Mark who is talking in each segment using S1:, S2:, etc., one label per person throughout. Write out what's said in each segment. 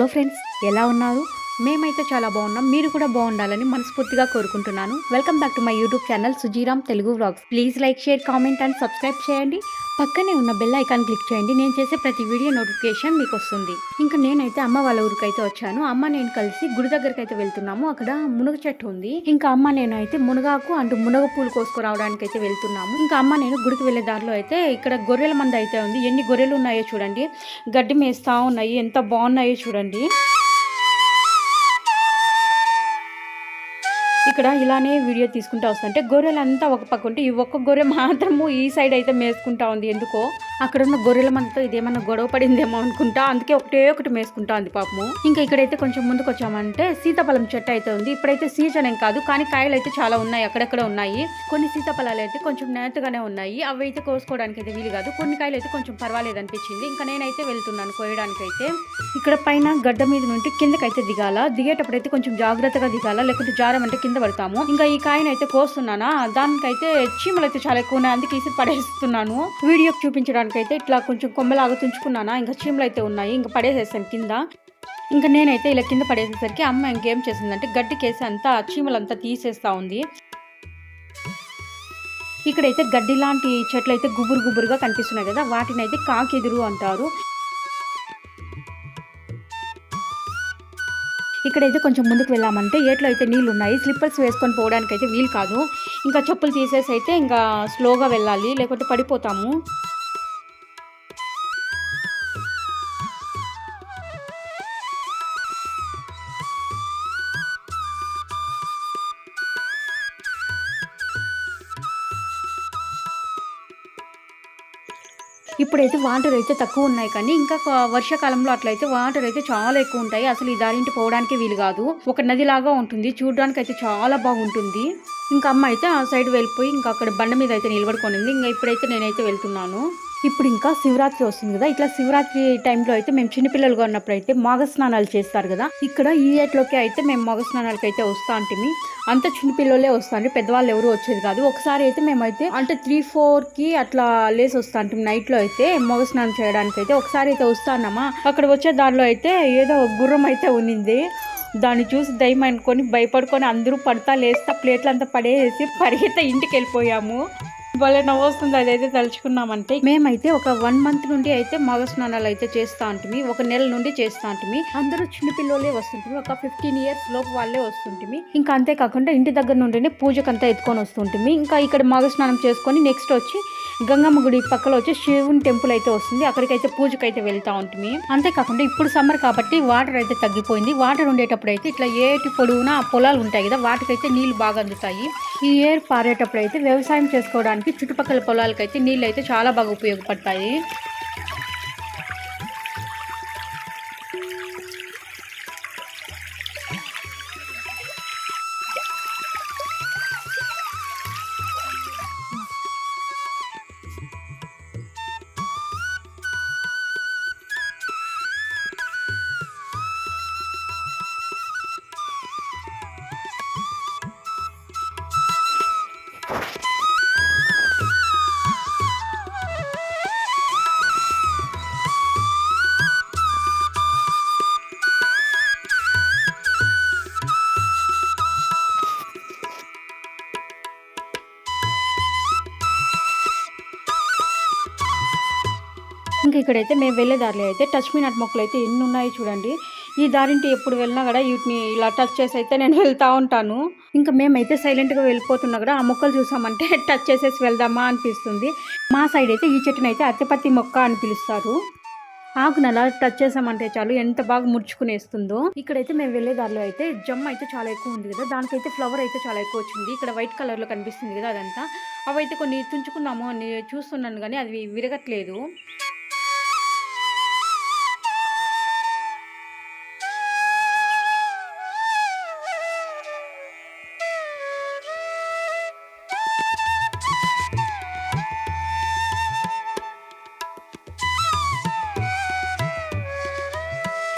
S1: Hello friends, ఎలా ఉన్నారు? మేమైతే చాలా బాగున్నాం. మీరు కూడా బాగుండాలని మనస్ఫూర్తిగా కోరుకుంటున్నాను. Welcome back to my YouTube channel Sujiram Telugu vlogs. Please like, share, comment and subscribe చేయండి. పక్కనే ఉన్న బెల్ ఐకాన్ క్లిక్ చేయండి. నేను చేసే ప్రతి వీడియో నోటిఫికేషన్ మీకు వస్తుంది. ఇంకా నేనైతే అమ్మ వాళ్ళ ఊరికైతే వచ్చాను. అమ్మ నేను కలిసి గుడి దగ్గరికి అయితే వెళ్తున్నాము. అక్కడ మునగ చెట్టు ఉంది. ఇంకా అమ్మ నేను అయితే మునగాకు అంటూ మునగ పూలు కోసుకురావడానికి అయితే వెళ్తున్నాము. ఇంకా అమ్మ నేను గుడికి వెళ్ళే దారిలో అయితే ఇక్కడ గొర్రెల మంద అయితే ఉంది. ఎన్ని గొర్రెలు ఉన్నాయో చూడండి. గడ్డి మేస్తా ఉన్నాయి. ఎంత బాగున్నాయో చూడండి. ఇక్కడ ఇలానే వీడియో తీసుకుంటా వస్తుంటే గొర్రెలంతా ఒక పక్క ఉంటే ఈ ఒక్క గొర్రె మాత్రము ఈ సైడ్ అయితే మేసుకుంటా ఉంది. ఎందుకో అక్కడ ఉన్న గొర్రెల మందితో ఇదేమన్నా గొడవ పడిందేమో అనుకుంటా. అందుకే ఒకటి మేసుకుంటా ఉంది పాపము. ఇంకా ఇక్కడైతే కొంచెం ముందుకు వచ్చామంటే సీతాఫలం చెట్టు అయితే ఉంది. ఇప్పుడైతే సీజన్ ఏం కాదు, కానీ కాయలు అయితే చాలా ఉన్నాయి. అక్కడక్కడ ఉన్నాయి. కొన్ని సీతాఫలాలు అయితే కొంచెం నేతగానే ఉన్నాయి. అవి అయితే కోసుకోవడానికి అయితే వీలు కాదు. కొన్ని కాయలు అయితే కొంచెం పర్వాలేదు అనిపించింది. ఇంకా నేనైతే వెళ్తున్నాను కోయడానికి అయితే. ఇక్కడ పైన గడ్డ మీద నుండి కిందకైతే దిగాల. దిగేటప్పుడు అయితే కొంచెం జాగ్రత్తగా దిగాల, లేకుంటే జారం అంటే కింద పడతాము. ఇంకా ఈ కాయను అయితే కోస్తున్నానా, దానికైతే చీమలు అయితే చాలా ఎక్కువ ఉన్నాయి. అందుకే ఇసి పడేస్తున్నాను. వీడియోకి చూపించడానికి అయితే ఇట్లా కొంచెం కొమ్మలాగా తుంచుకున్నానా, ఇంకా చీమలు అయితే ఉన్నాయి. ఇంకా పడేసేసాను కింద. ఇంకా నేనైతే ఇలా కింద పడేసేసరికి అమ్మ ఇంకేం చేసిందంటే గడ్డికేసి అంతా చీమలంతా తీసేస్తా ఉంది. ఇక్కడైతే గడ్డి లాంటి చెట్లు అయితే గుబురుగా కనిపిస్తున్నాయి కదా, వాటిని అయితే కాకెదురు అంటారు. ఇక్కడైతే కొంచెం ముందుకు వెళ్ళామంటే ఏట్లో అయితే నీళ్ళు ఉన్నాయి. స్లిప్పర్స్ వేసుకొని పోవడానికి అయితే వీలు కాదు. ఇంకా చెప్పులు తీసేసి అయితే ఇంకా స్లోగా వెళ్ళాలి, లేకపోతే పడిపోతాము. ఇప్పుడైతే వాటర్ అయితే తక్కువ ఉన్నాయి, కానీ ఇంకా వర్షాకాలంలో అట్లయితే వాటర్ అయితే చాలా ఎక్కువ ఉంటాయి. అసలు ఈ దారింటి పోవడానికి వీలు కాదు. ఒక నదిలాగా ఉంటుంది. చూడడానికి అయితే చాలా బాగుంటుంది. ఇంకా అమ్మ అయితే ఆ సైడ్ వెళ్ళిపోయి ఇంకా అక్కడ బండ మీద అయితే నిలబడుకొనింది. ఇంకా ఇప్పుడైతే నేనైతే వెళ్తున్నాను. ఇప్పుడు ఇంకా శివరాత్రి వస్తుంది కదా, ఇట్లా శివరాత్రి టైంలో అయితే మేము చిన్నపిల్లలుగా ఉన్నప్పుడు అయితే మగ స్నానాలు చేస్తారు కదా. ఇక్కడ ఈ ఏట్లోకి అయితే మేము మగ స్నానాలకి అయితే వస్తా అంటే అంత చిన్నపిల్లలే వస్తాండి, పెద్దవాళ్ళు ఎవరు వచ్చేది కాదు. ఒకసారి అయితే మేమైతే అంటే 3-4కి అట్లా లేసి వస్తా అంటే నైట్లో అయితే మగ స్నానం చేయడానికి అయితే ఒకసారి అయితే వస్తానమ్మా. అక్కడ వచ్చే దారిలో అయితే ఏదో గుర్రం అయితే ఉన్నింది. దాన్ని చూసి దయ్యం అనుకొని భయపడుకొని అందరూ పడతా లేస్తా ప్లేట్లు అంతా పడేసి పరిగెత్త ఇంటికి వెళ్ళిపోయాము. భలే నవ్వొస్తుంది అదైతే తలుచుకున్నామంటే. మేమైతే ఒక 1 మంత్ నుండి అయితే మగ స్నానాలు అయితే చేస్తా ఉంటుంది. ఒక నెల నుండి చేస్తా ఉంటుంది. అందరూ చిన్నపిల్లలే వస్తుంటుంది. ఒక 15 years లోపు వాళ్ళే వస్తుంటుంది. ఇంకా అంతేకాకుండా ఇంటి దగ్గర నుండినే పూజకంతా ఎత్తుకొని వస్తుంటుంది. ఇంకా ఇక్కడ మగ స్నానం చేసుకొని నెక్స్ట్ వచ్చి గంగమ్మ గుడి పక్కలో వచ్చి శివుని టెంపుల్ అయితే వస్తుంది. అక్కడికైతే పూజకైతే వెళ్తా ఉంటుంది. అంతేకాకుండా ఇప్పుడు సమ్మర్ కాబట్టి వాటర్ అయితే తగ్గిపోయింది. వాటర్ ఉండేటప్పుడు అయితే ఇట్లా ఏటి పొడవునా పొలాలు ఉంటాయి కదా, వాటికైతే నీళ్లు బాగా అందుతాయి. ఈ ఏర్ పారేటప్పుడు అయితే వ్యవసాయం చేసుకోవడానికి చుట్టుపక్కల పొలాలకైతే నీళ్ళు అయితే చాలా బాగా ఉపయోగపడతాయి. ఇంకా ఇక్కడైతే మేము వెళ్ళే దారిలో అయితే టచ్ మీ నట్ మొక్కలు అయితే ఎన్ని ఉన్నాయో చూడండి. ఈ దారింటి ఎప్పుడు వెళ్ళినా కూడా వీటిని ఇలా టచ్ చేసి అయితే నేను వెళ్తూ ఉంటాను. ఇంకా మేమైతే సైలెంట్గా వెళ్ళిపోతున్నా కూడా ఆ మొక్కలు చూసామంటే టచ్ చేసేసి వెళ్దామా అనిపిస్తుంది. మా సైడ్ అయితే ఈ చెట్టును అయితే అత్తిపత్తి మొక్క అని పిలుస్తారు. ఆకును అలా టచ్ చేసామంటే చాలు ఎంత బాగా ముడుచుకునేస్తుందో. ఇక్కడైతే మేము వెళ్ళే దారిలో అయితే జమ్మ అయితే చాలా ఎక్కువ ఉంది కదా, దానికైతే ఫ్లవర్ అయితే చాలా ఎక్కువ వచ్చింది. ఇక్కడ వైట్ కలర్లో కనిపిస్తుంది కదా అదంతా. అవైతే కొన్ని తుంచుకుందాము అని చూస్తున్నాను, కానీ అది విరగట్లేదు.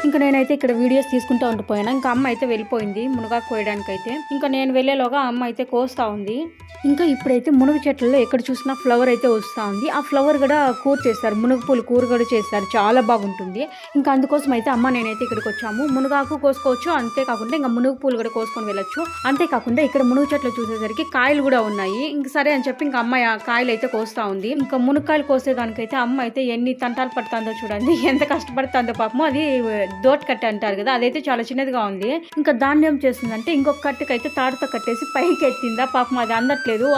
S1: ఇంకా ఇంకా నేనైతే ఇక్కడ వీడియోస్ తీసుకుంటూ ఉండిపోయాను. ఇంకా అమ్మ అయితే వెళ్ళిపోయింది మునగాకు కోయడానికి అయితే. ఇంకా నేను వెళ్ళేలోగా అమ్మ అయితే కోస్తా ఉంది. ఇంకా ఇప్పుడైతే మునగ చెట్లలో ఎక్కడ చూసినా ఫ్లవర్ అయితే వస్తూ ఉంది. ఆ ఫ్లవర్ కూడా కూర చేస్తారు, మునగ పూలు కూర కూడా చేస్తారు, చాలా బాగుంటుంది. ఇంకా అందుకోసం అయితే అమ్మ నేనైతే ఇక్కడికి వచ్చాము. మునగాకు కోసుకోవచ్చు, అంతేకాకుండా ఇంకా మునగ పూలు కూడా కోసుకొని వెళ్ళొచ్చు. అంతేకాకుండా ఇక్కడ మునగ చెట్లు చూసేసరికి కాయలు కూడా ఉన్నాయి. ఇంక సరే అని చెప్పి ఇంకా అమ్మాయి ఆ కాయలు అయితే కోస్తా ఉంది. ఇంకా మునక్కాయలు కోసేదానికైతే అమ్మ అయితే ఎన్ని తంటాలు పడుతుందో చూడండి, ఎంత కష్టపడుతుందో పాపము. అది దోట్ కట్ట అంటారు కదా, అదైతే చాలా చిన్నదిగా ఉంది. ఇంకా దాన్ని ఏం చేస్తుందంటే ఇంకొక కట్టుకైతే తాడుతో కట్టేసి పైకి ఎత్తిందా పాపం, అది అందట్లేదు.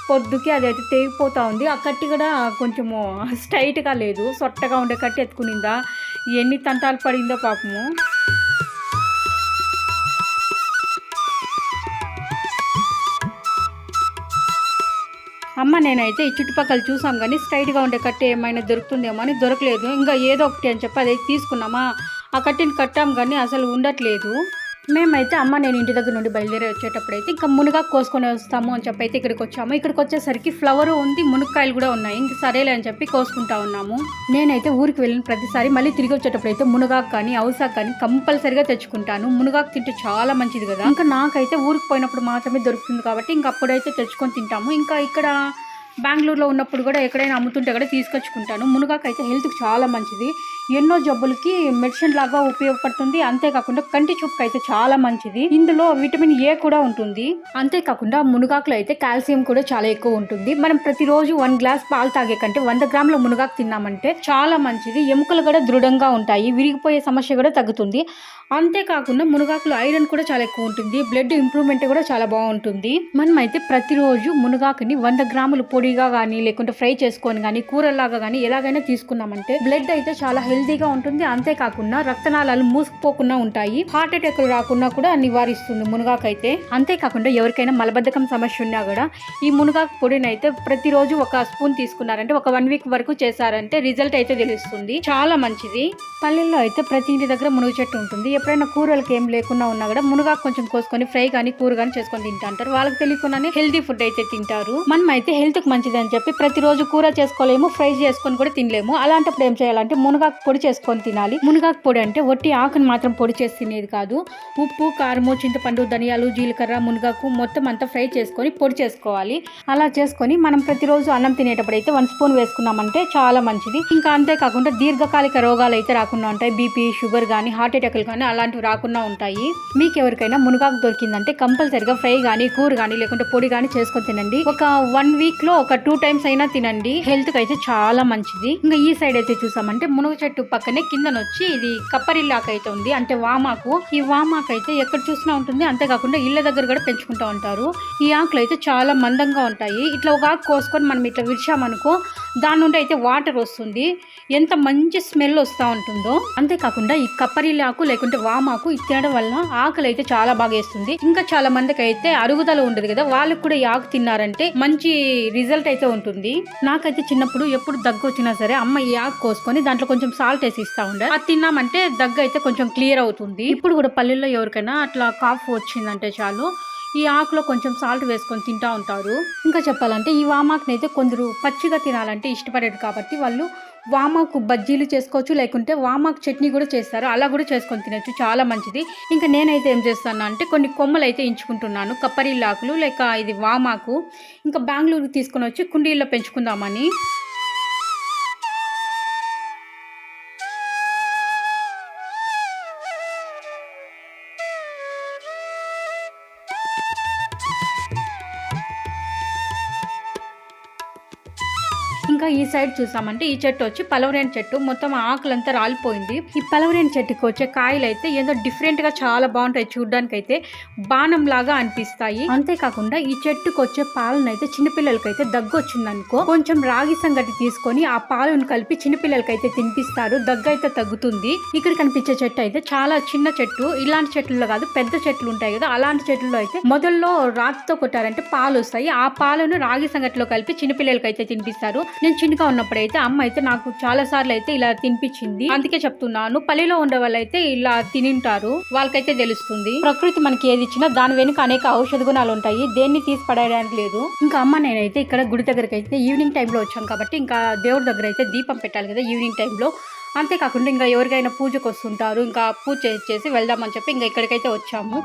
S1: పొద్దుకి అది అయితే తెగిపోతా ఉంది. ఆ కట్టి కూడా కొంచెము స్ట్రైట్గా లేదు, సొట్టగా ఉండే కట్టి ఎత్తుకునిందా, ఎన్ని తంటాలు పడిందో పాపము. అమ్మ నేనైతే ఈ చుట్టుపక్కల చూసాం కానీ స్ట్రైట్గా ఉండే కట్టి ఏమైనా దొరుకుతుందేమో అని దొరకలేదు. ఇంకా ఏదో ఒకటి అని చెప్పి అదైతే తీసుకున్నామా, ఆ కట్టిని కట్టాం కానీ అసలు ఉండట్లేదు. మేమైతే అమ్మ నేను ఇంటి దగ్గర నుండి బయలుదేరి వచ్చేటప్పుడు అయితే ఇంకా మునగాకు కోసుకొని వస్తాము అని చెప్పి అయితే ఇక్కడికి వచ్చాము. ఇక్కడికి వచ్చేసరికి ఫ్లవర్ ఉంది, మునక్కాయలు కూడా ఉన్నాయి. ఇంక సరేలే అని చెప్పి కోసుకుంటా ఉన్నాము. నేనైతే ఊరికి వెళ్ళిన ప్రతిసారి మళ్ళీ తిరిగి వచ్చేటప్పుడు అయితే మునగాకు కానీ అవసాకు కానీ కంపల్సరిగా తెచ్చుకుంటాను. మునగాకు తింటే చాలా మంచిది కదా. ఇంకా నాకైతే ఊరికి పోయినప్పుడు మాత్రమే దొరుకుతుంది కాబట్టి ఇంకా అప్పుడైతే తెచ్చుకొని తింటాము. ఇంకా ఇక్కడ బెంగళూరులో ఉన్నప్పుడు కూడా ఎక్కడైనా అమ్ముతుంటే కూడా తీసుకొచ్చుకుంటాను. మునగాకు అయితే హెల్త్కి చాలా మంచిది, ఎన్నో జబ్బులకి మెడిసిన్ లాగా ఉపయోగపడుతుంది. అంతేకాకుండా కంటి చూపుకి అయితే చాలా మంచిది. ఇందులో విటమిన్ ఏ కూడా ఉంటుంది. అంతేకాకుండా మునగాకులో అయితే కాల్షియం కూడా చాలా ఎక్కువ ఉంటుంది. మనం ప్రతిరోజు 1 గ్లాస్ పాలు తాగే కంటే 100 గ్రాముల మునగాకు తిన్నామంటే చాలా మంచిది. ఎముకలు కూడా దృఢంగా ఉంటాయి, విరిగిపోయే సమస్య కూడా తగ్గుతుంది. అంతేకాకుండా మునగాకులో ఐరన్ కూడా చాలా ఎక్కువ ఉంటుంది, బ్లడ్ ఇంప్రూవ్మెంట్ కూడా చాలా బాగుంటుంది. మనమైతే ప్రతిరోజు మునగాకుని 100 గ్రాములు పొడిగా కానీ లేకుంటే ఫ్రై చేసుకొని కానీ కూరలాగా కానీ ఎలాగైనా తీసుకున్నామంటే బ్లడ్ అయితే చాలా హెల్తీగా ఉంటుంది. అంతేకాకుండా రక్తనాళాలు మూసుకుపోకుండా ఉంటాయి, హార్ట్ అటాక్లు రాకుండా కూడా నివారిస్తుంది మునగాకు అయితే. అంతేకాకుండా ఎవరికైనా మలబద్ధకం సమస్య ఉన్నా కూడా ఈ మునగాకు పొడిని అయితే ప్రతిరోజు ఒక స్పూన్ తీసుకున్నారంటే ఒక 1 వీక్ వరకు చేశారంటే రిజల్ట్ అయితే తెలుస్తుంది, చాలా మంచిది. పల్లెల్లో అయితే ప్రతి ఇంటి దగ్గర మునగ చెట్టు ఉంటుంది. ఎప్పుడైనా కూరలకు ఏం లేకుండా ఉన్నా కూడా మునగాకు కొంచెం కోసుకొని ఫ్రై కానీ కూర కానీ చేసుకొని తింటా అంటారు. వాళ్ళకి తెలియకుండానే హెల్తీ ఫుడ్ అయితే తింటారు. మనం అయితే హెల్త్ కి మంచిది అని చెప్పి ప్రతిరోజు కూర చేసుకోలేము, ఫ్రై చేసుకొని కూడా తినలేము. అలాంటప్పుడు ఏం చేయాలంటే మునగాకు పొడి చేసుకొని తినాలి. మునగాకు పొడి అంటే ఒట్టి ఆకుని మాత్రం పొడి చేసి తినేది కాదు. ఉప్పు, కారము, చింతపండు, ధనియాలు, జీలకర్ర, మునగాకు మొత్తం అంతా ఫ్రై చేసుకొని పొడి చేసుకోవాలి. అలా చేసుకొని మనం ప్రతిరోజు అన్నం తినేటప్పుడు అయితే 1 స్పూన్ వేసుకున్నామంటే చాలా మంచిది. ఇంకా అంతేకాకుండా దీర్ఘకాలిక రోగాలు అయితే రాకుండా ఉంటాయి. బీపీ, షుగర్ కానీ హార్ట్ అటాక్లు కానీ అలాంటివి రాకుండా ఉంటాయి. మీకు ఎవరికైనా మునగాకు దొరికిందంటే కంపల్సరిగా ఫ్రై కానీ కూర కానీ లేకుంటే పొడి కానీ చేసుకొని తినండి. ఒక 1 వీక్ లో ఒక 2 టైమ్స్ అయినా తినండి, హెల్త్ కి అయితే చాలా మంచిది. ఇంకా ఈ సైడ్ అయితే చూసామంటే మునగ చెట్టు పక్కనే కిందనొచ్చి ఇది కప్పరిల్లాకు అయితే ఉంది, అంటే వామాకు. ఈ వామాకు అయితే ఎక్కడ చూసినా ఉంటుంది. అంతేకాకుండా ఇళ్ళ దగ్గర కూడా పెంచుకుంటూ ఉంటారు. ఈ ఆకులు అయితే చాలా మందంగా ఉంటాయి. ఇట్లా ఒక ఆకు కోసుకొని మనం ఇట్లా విడిచామనుకో దాని నుండి అయితే వాటర్ వస్తుంది, ఎంత మంచి స్మెల్ వస్తూ ఉంటుందో. అంతేకాకుండా ఈ కప్పరిల్లాకు లేకుంటే వామాకు ఇది తినడం వల్ల ఆకలి అయితే చాలా బాగా వేస్తుంది. ఇంకా చాలా మందికి అయితే అరుగుదల ఉండదు కదా, వాళ్ళకి కూడా ఈ ఆకు తిన్నారంటే మంచి రిజల్ట్ అయితే ఉంటుంది. నాకైతే చిన్నప్పుడు ఎప్పుడు దగ్గు వచ్చినా సరే అమ్మ ఈ ఆకు కోసుకొని దాంట్లో కొంచెం సాల్ట్ వేసి ఇస్తా ఉండే, అది తిన్నామంటే దగ్గు అయితే కొంచెం క్లియర్ అవుతుంది. ఇప్పుడు కూడా పల్లెల్లో ఎవరికైనా అట్లా కాఫ్ వచ్చిందంటే చాలు ఈ ఆకులో కొంచెం సాల్ట్ వేసుకొని తింటా ఉంటారు. ఇంకా చెప్పాలంటే ఈ వామాకుని అయితే కొందరు పచ్చిగా తినాలంటే ఇష్టపడేది కాబట్టి వాళ్ళు వామాకు బజ్జీలు చేసుకోవచ్చు, లేకుంటే వామాకు చట్నీ కూడా చేస్తారు, అలా కూడా చేసుకొని తినచ్చు, చాలా మంచిది. ఇంకా నేనైతే ఏం చేస్తాను అంటే కొన్ని కొమ్మలు అయితే ఎంచుకుంటున్నాను, కప్పరిల్లాకులు లేక ఇది వామాకు. ఇంకా బెంగళూరుకి తీసుకొని వచ్చి కుండీల్లో పెంచుకుందామని. ఇంకా ఈ సైడ్ చూసామంటే ఈ చెట్టు వచ్చి పలవరేణి చెట్టు, మొత్తం ఆకులంతా రాలిపోయింది. ఈ పలవరేణి చెట్టుకి వచ్చే కాయలు అయితే ఏదో డిఫరెంట్ గా చాలా బాగుంటాయి, చూడడానికి అయితే బాణం లాగా అనిపిస్తాయి. అంతేకాకుండా ఈ చెట్టుకు వచ్చే పాలను అయితే చిన్నపిల్లలకైతే దగ్గు వచ్చిందనుకో కొంచెం రాగి సంగటి తీసుకొని ఆ పాలను కలిపి చిన్నపిల్లలకైతే తినిపిస్తారు, దగ్గు అయితే తగ్గుతుంది. ఇక్కడ కనిపించే చెట్టు అయితే చాలా చిన్న చెట్టు, ఇలాంటి చెట్లలో కాదు పెద్ద చెట్లు ఉంటాయి కదా, అలాంటి చెట్లలో అయితే మొదల్లో రాతితో కొట్టారంటే పాలు వస్తాయి, ఆ పాలను రాగి సంగటిలో కలిపి చిన్నపిల్లలకైతే తినిపిస్తారు. నేను చిన్నగా ఉన్నప్పుడైతే అమ్మ అయితే నాకు చాలా సార్లు అయితే ఇలా తినిపించింది, అందుకే చెప్తున్నాను. పల్లెలో ఉండే వాళ్ళైతే ఇలా తినింటారు, వాళ్ళకైతే తెలుస్తుంది. ప్రకృతి మనకి ఏది ఇచ్చినా దాని వెనుక అనేక ఔషధ గుణాలు ఉంటాయి, దేన్ని తీసి పడేయడానికి లేదు. ఇంకా అమ్మ నేనైతే ఇక్కడ గుడి దగ్గరికి అయితే ఈవినింగ్ టైంలో వచ్చాం కాబట్టి ఇంకా దేవుడి దగ్గర అయితే దీపం పెట్టాలి కదా ఈవినింగ్ టైంలో, అంతేకాకుండా ఇంకా ఎవరికైనా పూజకొస్తుంటారు. ఇంకా పూజ చేసేసి వెళ్దామని చెప్పి ఇంక ఇక్కడికైతే వచ్చాము.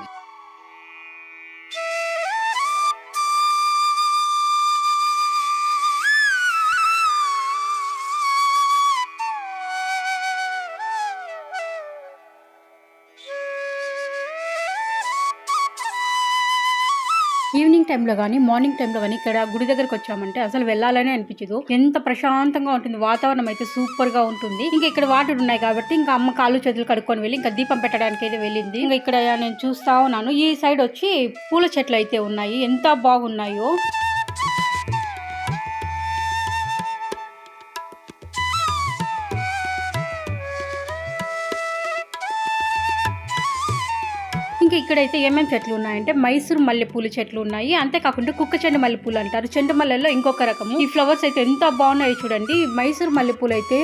S1: ఈవినింగ్ టైంలో గానీ, మార్నింగ్ టైంలో గానీ ఇక్కడ గుడి దగ్గరకొచ్చామంటే అసలు వెళ్ళాలనే అనిపించదు. ఎంత ప్రశాంతంగా ఉంటుంది. వాతావరణం అయితే సూపర్‌గా ఉంటుంది. ఇంకా ఇక్కడ వాటర్ ఉన్నాయి కాబట్టి ఇంకా అమ్మ కాళ్ళు చేతులు కడుక్కొని వెళ్ళి ఇంకా దీపం పెట్టడానికైతే వెళ్ళింది. ఇంకా ఇక్కడ నేను చూస్తా ఉన్నాను. ఈ సైడ్ వచ్చి పూల చెట్లయితే ఉన్నాయి. ఎంత బాగున్నాయో. ఇంకా ఇక్కడైతే ఏమేమి చెట్లు ఉన్నాయంటే మైసూర్ మల్లెపూల చెట్లు ఉన్నాయి. అంతేకాకుండా కుక్క చెండు మల్లెపూలు అంటారు. చెండు మల్లెల్లో ఇంకొక రకము. ఈ ఫ్లవర్స్ అయితే ఎంత బాగున్నాయో చూడండి. మైసూర్ మల్లెపూలు అయితే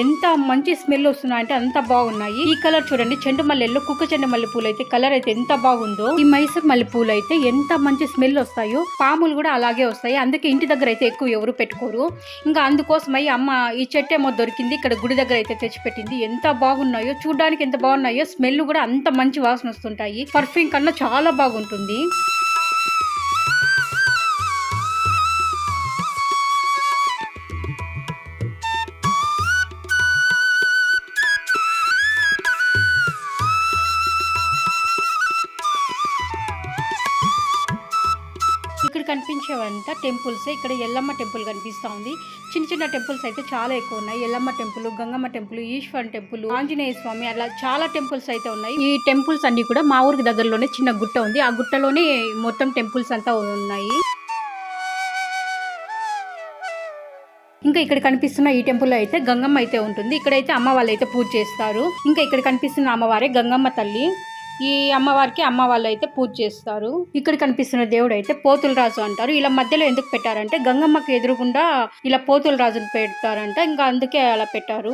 S1: ఎంత మంచి స్మెల్ వస్తున్నాయంటే అంత బాగున్నాయి. ఈ కలర్ చూడండి, చెండు మల్లెల్లో కుక్క చెండు మల్లెపూలు అయితే కలర్ అయితే ఎంత బాగుందో. ఈ మైసూర్ మల్లెపూలు అయితే ఎంత మంచి స్మెల్ వస్తాయో, పాములు కూడా అలాగే వస్తాయి. అందుకే ఇంటి దగ్గర అయితే ఎక్కువ ఎవరు పెట్టుకోరు. ఇంకా అందుకోసమై అమ్మ ఈ చెట్టు ఏమో దొరికింది, ఇక్కడ గుడి దగ్గర అయితే తెచ్చిపెట్టింది. ఎంత బాగున్నాయో చూడడానికి, ఎంత బాగున్నాయో. స్మెల్ కూడా అంత మంచి వాసన వస్తుంటాయి. పర్ఫ్యూమ్ కన్నా చాలా బాగుంటుంది. ఇక్కడ కనిపించేవంతా టెంపుల్స్. ఇక్కడ ఎల్లమ్మ టెంపుల్ కనిపిస్తా ఉంది. చిన్న చిన్న టెంపుల్స్ అయితే చాలా ఎక్కువ ఉన్నాయి. Yellamma temple, Gangamma temple, Eshwar temple, Anjaneya Swami, అలా చాలా టెంపుల్స్ అయితే ఉన్నాయి. ఈ టెంపుల్స్ అన్ని కూడా మా ఊరికి దగ్గరలోనే చిన్న గుట్ట ఉంది. ఆ గుట్టలోనే మొత్తం టెంపుల్స్ అంతా ఉన్నాయి. ఇంకా ఇక్కడ కనిపిస్తున్న ఈ టెంపుల్ లో అయితే గంగమ్మ అయితే ఉంటుంది. ఇక్కడైతే అమ్మ వాళ్ళు అయితే పూజ చేస్తారు. ఇంకా ఇక్కడ కనిపిస్తున్న అమ్మవారే గంగమ్మ తల్లి. ఈ అమ్మవారికి అమ్మ వాళ్ళు అయితే పూజ చేస్తారు. ఇక్కడ కనిపిస్తున్న దేవుడు అయితే పోతుల రాజు అంటారు. ఇలా మధ్యలో ఎందుకు పెట్టారంటే గంగమ్మకి ఎదురుగుండా ఇలా పోతుల రాజుని పెడతారంట. ఇంకా అందుకే అలా పెట్టారు.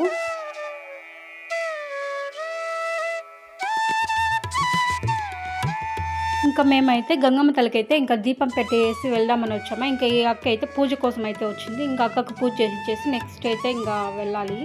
S1: ఇంకా మేమైతే గంగమ్మ తలకైతే ఇంకా దీపం పెట్టేసి వెళ్దామని వచ్చామా. ఇంకా ఈ అక్క అయితే పూజ కోసం అయితే వచ్చింది. ఇంకా అక్కకు పూజ చేసి నెక్స్ట్ అయితే ఇంకా వెళ్ళాలి.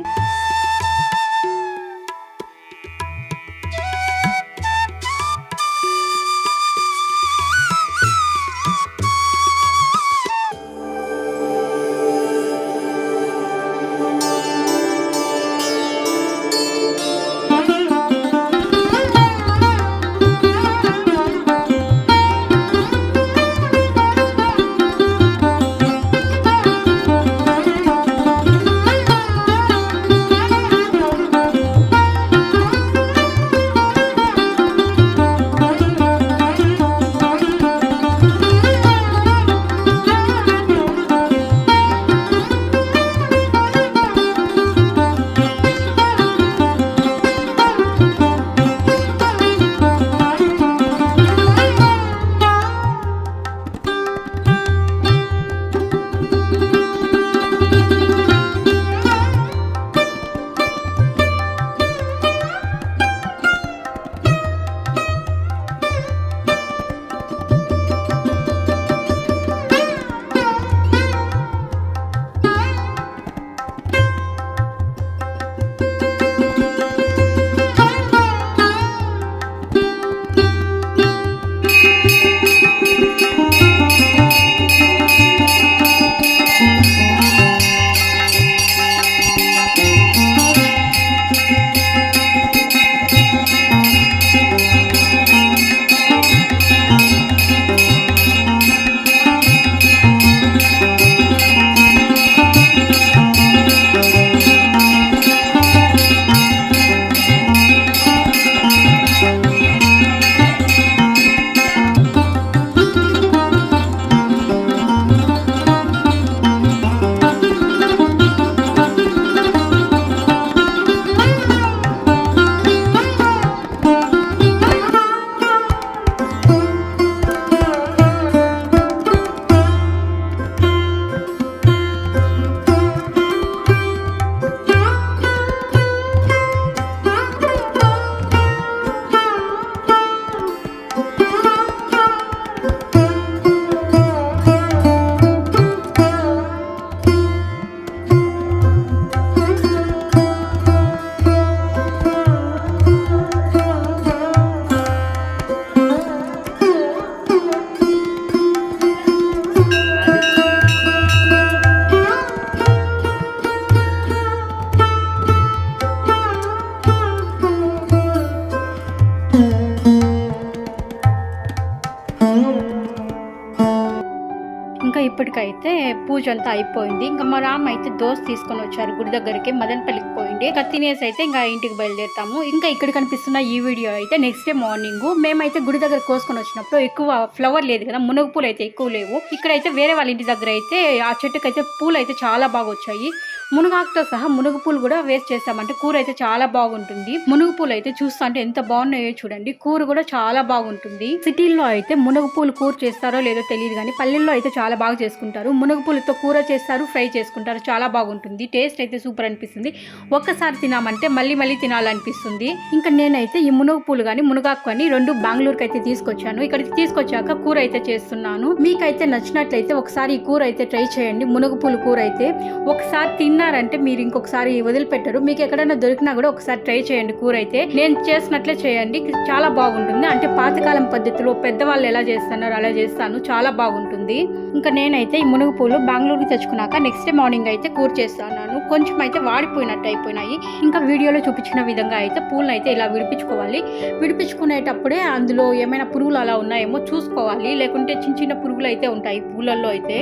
S1: ఇప్పటికైతే పూజ అంతా అయిపోయింది. ఇంకా మా రామ్ అయితే దోశ తీసుకొని వచ్చారు గుడి దగ్గరికి, మదనపల్లికి పోయింది. ఇంకా తినేసి అయితే ఇంకా ఇంటికి బయలుదేరుతాము. ఇంకా ఇక్కడ కనిపిస్తున్న ఈ వీడియో అయితే నెక్స్ట్ డే మార్నింగ్ మేమైతే గుడి దగ్గర కోసుకొని వచ్చినప్పుడు ఎక్కువ ఫ్లవర్ లేదు కదా, మునగ పూలు అయితే ఎక్కువ లేవు. ఇక్కడైతే వేరే వాళ్ళ ఇంటి దగ్గర అయితే ఆ చెట్టుకైతే పూలు అయితే చాలా బాగా వచ్చాయి. మునగాకుతో సహా మునగ పూలు కూడా వేస్ట్ చేస్తామంటే కూర అయితే చాలా బాగుంటుంది. మునగ పూలు అయితే చూస్తా అంటే ఎంత బాగున్నాయో చూడండి, కూర కూడా చాలా బాగుంటుంది. సిటీల్లో అయితే మునగ పూలు కూర చేస్తారో లేదో తెలియదు కానీ పల్లెల్లో అయితే చాలా బాగా చేసుకుంటారు. మునగ పూలతో కూర చేస్తారు, ఫ్రై చేసుకుంటారు, చాలా బాగుంటుంది. టేస్ట్ అయితే సూపర్ అనిపిస్తుంది. ఒక్కసారి తినామంటే మళ్ళీ మళ్ళీ తినాలనిపిస్తుంది. ఇంకా నేనైతే ఈ మునగ పూలు కానీ మునగాకు కానీ రెండు బెంగళూరుకి అయితే తీసుకొచ్చాను. ఇక్కడికి తీసుకొచ్చాక కూర అయితే చేస్తున్నాను. మీకైతే నచ్చినట్లయితే ఒకసారి ఈ కూర అయితే ట్రై చేయండి. మునగ పూలు కూర అయితే ఒకసారి తిన్నారంటే మీరు ఇంకొకసారి వదిలిపెట్టరు. మీకు ఎక్కడైనా దొరికినా కూడా ఒకసారి ట్రై చేయండి. కూర అయితే నేను చేసినట్లే చేయండి, చాలా బాగుంటుంది. అంటే పాతకాలం పద్ధతిలో పెద్దవాళ్ళు ఎలా చేస్తున్నారు అలా చేస్తాను, చాలా బాగుంటుంది. ఇంకా నేనైతే ఈ మునగ పూలు బెంగళూరుకి తెచ్చుకున్నాక నెక్స్ట్ డే మార్నింగ్ అయితే కూర చేస్తున్నాను. కొంచెం అయితే వాడిపోయినట్టు అయిపోయినాయి. ఇంకా వీడియోలో చూపించిన విధంగా అయితే పూలను అయితే ఇలా విడిపించుకోవాలి. విడిపించుకునేటప్పుడే అందులో ఏమైనా పురుగులు అలా ఉన్నాయేమో చూసుకోవాలి, లేకుంటే చిన్న చిన్న పురుగులు అయితే ఉంటాయి పూలల్లో అయితే.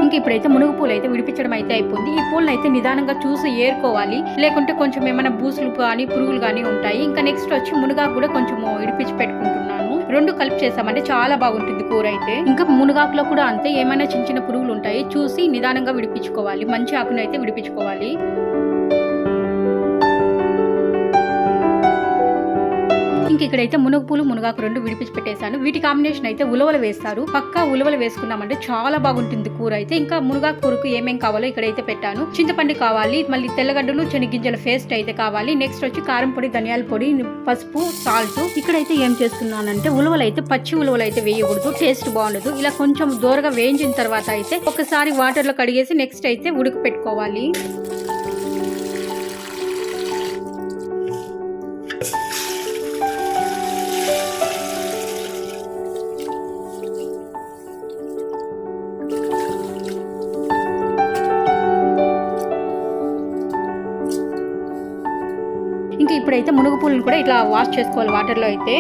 S1: ఇంకా ఇప్పుడైతే మునుగు పూలు అయితే విడిపించడం అయితే అయిపోయింది. ఈ పూలను అయితే నిదానంగా చూసి ఏరుకోవాలి, లేకుంటే కొంచెం ఏమైనా బూసులు కానీ పురుగులు కానీ ఉంటాయి. ఇంకా నెక్స్ట్ వచ్చి మునగాకు కూడా కొంచెం విడిపించి పెట్టుకుంటున్నాను. రెండు కలిపి చేసామంటే చాలా బాగుంటుంది కూర అయితే. ఇంకా మునగాకులో కూడా అంతే, ఏమైనా చిన్న చిన్న పురుగులు ఉంటాయి చూసి నిదానంగా విడిపించుకోవాలి. మంచి ఆకును అయితే విడిపించుకోవాలి. ఇంక ఇక్కడైతే మునగ పూలు మునగాకు రెండు విడిపించి పెట్టేశాను. వీటి కాంబినేషన్ అయితే ఉలవలు వేస్తారు. పక్కా ఉలవలు వేసుకున్నామంటే చాలా బాగుంటుంది కూర అయితే. ఇంకా మునగాకు కూరకు ఏమేం కావాలో ఇక్కడైతే పెట్టాను. చింతపండు కావాలి, మళ్ళీ తెల్లగడ్డలు శనగింజల పేస్ట్ అయితే కావాలి. నెక్స్ట్ వచ్చి కారం పొడి, ధనియాల పొడి, పసుపు, సాల్ట్. ఇక్కడైతే ఏం చేస్తున్నానంటే ఉలవలు అయితే పచ్చి ఉలవలు అయితే వేయకూడదు, టేస్ట్ బాగుండదు. ఇలా కొంచెం దూరగా వేయించిన తర్వాత అయితే ఒకసారి వాటర్ లో కడిగేసి నెక్స్ట్ అయితే ఉడక పెట్టుకోవాలి. ఇంకా ఇప్పుడైతే మునగ పూలను కూడా ఇట్లా వాష్ చేసుకోవాలి వాటర్లో అయితే.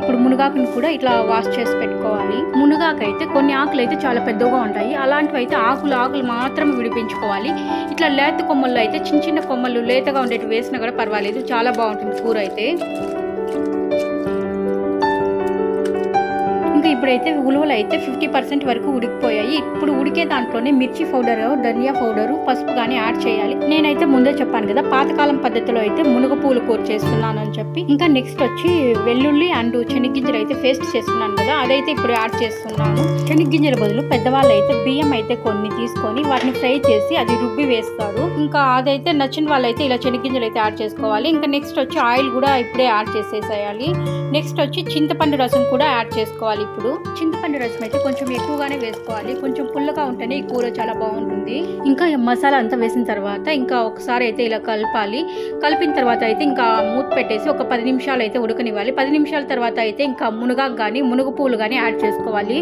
S1: ఇప్పుడు మునగాకుని కూడా ఇట్లా వాష్ చేసి పెట్టుకోవాలి. మునగాకు అయితే కొన్ని ఆకులు అయితే చాలా పెద్దగా ఉంటాయి, అలాంటివి అయితే ఆకులు మాత్రం విడిపించుకోవాలి. ఇట్లా లేత కొమ్మల్లో అయితే చిన్న చిన్న కొమ్మలు లేతగా ఉండేవి వేసినా కూడా పర్వాలేదు, చాలా బాగుంటుంది కూర అయితే. ఇంకా ఇప్పుడైతే ఉలువలు అయితే 50% వరకు ఉడికిపోయాయి. ఇప్పుడు ఉడికే దాంట్లోనే మిర్చి పౌడర్, ధనియా పౌడర్, పసుపు కానీ యాడ్ చేయాలి. నేనైతే ముందే చెప్పాను కదా పాతకాలం పద్ధతిలో అయితే మునగ పూలు కూర చేస్తున్నాను అని చెప్పి. ఇంకా నెక్స్ట్ వచ్చి వెల్లుల్లి అండ్ శనగింజలు అయితే పేస్ట్ చేస్తున్నాను కదా, అదైతే ఇప్పుడు యాడ్ చేస్తున్నాను. శనగింజల బదులు పెద్దవాళ్ళు అయితే బియ్యం అయితే కొన్ని తీసుకొని వాటిని ఫ్రై చేసి అది రుబ్బి వేస్తారు. ఇంకా అదైతే నచ్చిన వాళ్ళైతే ఇలా శనగింజలు అయితే యాడ్ చేసుకోవాలి. ఇంకా నెక్స్ట్ వచ్చి ఆయిల్ కూడా ఇప్పుడే యాడ్ చేసేసేయాలి. నెక్స్ట్ వచ్చి చింతపండు రసం కూడా యాడ్ చేసుకోవాలి. ఇప్పుడు చింతపండు రసం అయితే కొంచెం ఎక్కువగానే వేసుకోవాలి, కొంచెం పుల్లగా ఉంటేనే ఈ కూర చాలా బాగుంటుంది. ఇంకా మసాలా అంతా వేసిన తర్వాత ఇంకా ఒకసారి అయితే ఇలా కలపాలి. కలిపిన తర్వాత అయితే ఇంకా మూత పెట్టేసి ఒక 10 నిమిషాలు అయితే ఉడకనివ్వాలి. 10 నిమిషాల తర్వాత అయితే ఇంకా మునగాకు కానీ మునగ పూలు కానీ యాడ్ చేసుకోవాలి.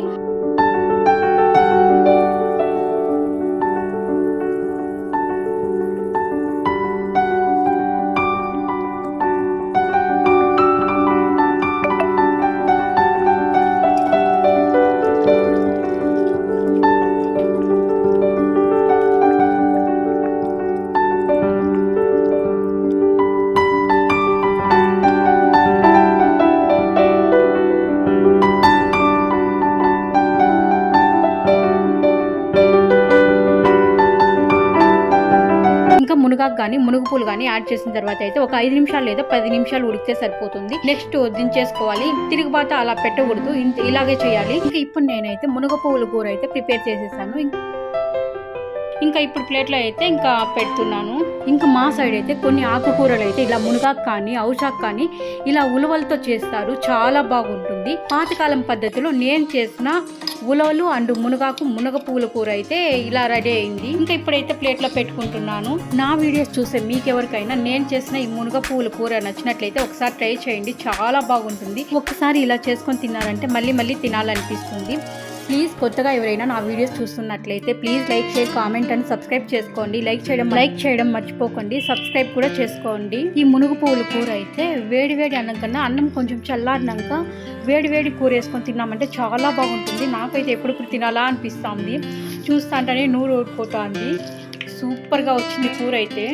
S1: మునగాకు కానీ మునుగు పూలు కానీ యాడ్ చేసిన తర్వాత అయితే ఒక 5 నిమిషాలు లేదా 10 నిమిషాలు ఉడికితే సరిపోతుంది. నెక్స్ట్ దించేసుకోవాలి. తిరుగుబాత అలా పెట్టకూడదు, ఇలాగే చేయాలి. ఇంకా ఇప్పుడు నేనైతే మునగ పువ్వుల కూర అయితే ప్రిపేర్ చేసేసాను. ఇంకా ఇప్పుడు ప్లేట్లో అయితే ఇంకా పెడుతున్నాను. ఇంకా మా సైడ్ అయితే కొన్ని ఆకుకూరలు అయితే ఇలా మునగాకు కానీ ఔషాకు కానీ ఇలా ఉలవలతో చేస్తారు, చాలా బాగుంటుంది. పాతకాలం పద్ధతిలో నేను చేసిన ఉలవలు అండ్ మునగాకు మునగ పువ్వుల కూర అయితే ఇలా రెడీ అయింది. ఇంకా ఇప్పుడైతే ప్లేట్లో పెట్టుకుంటున్నాను. నా వీడియోస్ చూసే మీకెవరికైనా నేను చేసిన ఈ మునగ పువ్వుల కూర నచ్చినట్లయితే ఒకసారి ట్రై చేయండి, చాలా బాగుంటుంది. ఒకసారి ఇలా చేసుకొని తిన్నారంటే మళ్ళీ మళ్ళీ తినాలనిపిస్తుంది. ప్లీజ్ కొత్తగా ఎవరైనా నా వీడియోస్ చూస్తున్నట్లయితే please like share comment and subscribe చేసుకోండి. లైక్ చేయడం మర్చిపోకండి, సబ్స్క్రైబ్ కూడా చేసుకోండి. ఈ మునుగు పువ్వుల కూర అయితే వేడి వేడి అన్నం కన్నా అన్నం కొంచెం చల్లారినాక వేడి వేడి కూర వేసుకొని తిన్నామంటే చాలా బాగుంటుంది. నాకైతే ఎప్పుడు తినాలా అనిపిస్తుంది, చూస్తాంటనే నూరు ఊడిపోతుంది. సూపర్గా వచ్చింది కూర అయితే.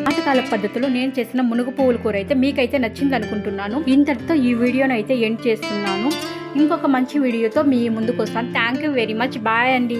S1: పాతకాల పద్ధతిలో నేను చేసిన మునుగు పువ్వుల కూర అయితే మీకైతే నచ్చింది అనుకుంటున్నాను. ఇంతటితో ఈ వీడియోని అయితే ఎండ్ చేస్తున్నాను. ఇంకొక మంచి వీడియోతో మీ ముందుకు వస్తాను. Thank you very much. Bye అండి.